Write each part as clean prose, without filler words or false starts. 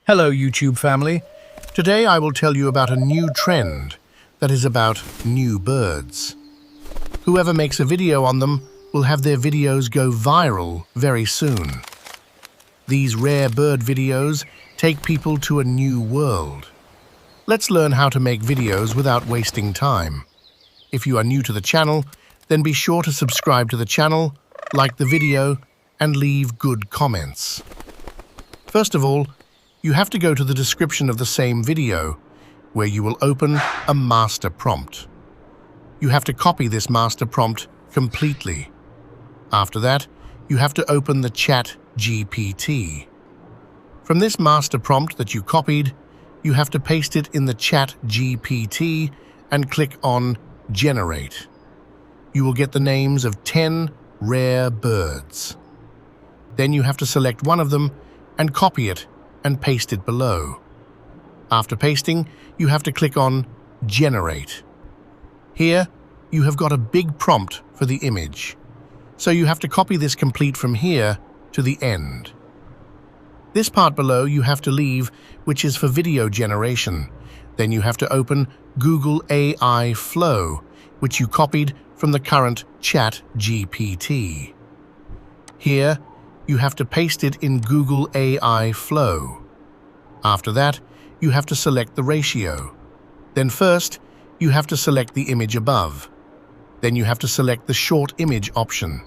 Hello YouTube family. Today I will tell you about a new trend that is about new birds. Whoever makes a video on them will have their videos go viral very soon. These rare bird videos take people to a new world. Let's learn how to make videos without wasting time. If you are new to the channel, then be sure to subscribe to the channel, like the video, and leave good comments. First of all, you have to go to the description of the same video, where you will open a master prompt. You have to copy this master prompt completely. After that, you have to open the Chat GPT. From this master prompt that you copied, you have to paste it in the Chat GPT and click on Generate. You will get the names of 10 rare birds. Then you have to select one of them and copy it and paste it below. After pasting, you have to click on Generate. Here, you have got a big prompt for the image, so you have to copy this complete from here to the end. This part below you have to leave, which is for video generation. Then you have to open Google AI Flow, which you copied from the current Chat GPT. Here, you have to paste it in Google AI Flow. After that, you have to select the ratio. Then first, you have to select the image above. Then you have to select the short image option.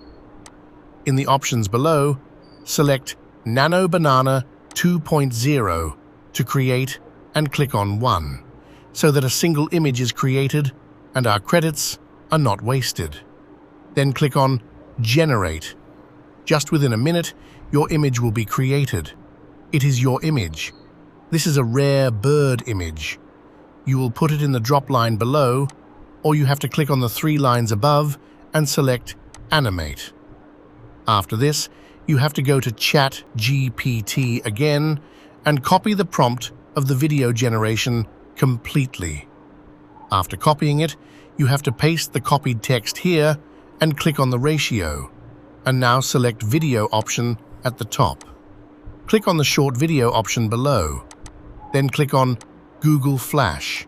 In the options below, select Nano Banana 2.0 to create and click on 1, so that a single image is created and our credits are not wasted. Then click on Generate. Just within a minute, your image will be created. It is your image. This is a rare bird image. You will put it in the drop line below, or you have to click on the 3 lines above and select Animate. After this, you have to go to Chat GPT again and copy the prompt of the video generation completely. After copying it, you have to paste the copied text here and click on the ratio, and now select Video option at the top. Click on the short video option below. Then click on Google Flash.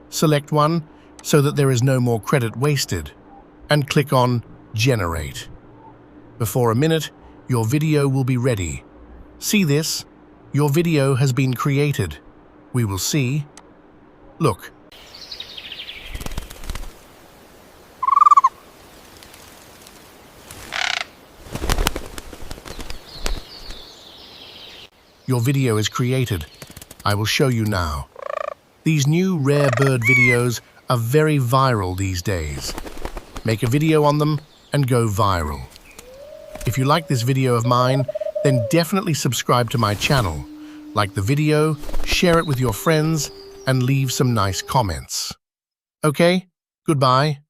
Select one so that there is no more credit wasted, and click on Generate. Before a minute, your video will be ready. See this? Your video has been created. We will see. Look. Your video is created. I will show you now. These new rare bird videos are very viral these days. Make a video on them and go viral. If you like this video of mine, then definitely subscribe to my channel. Like the video, share it with your friends, and leave some nice comments. Okay, goodbye.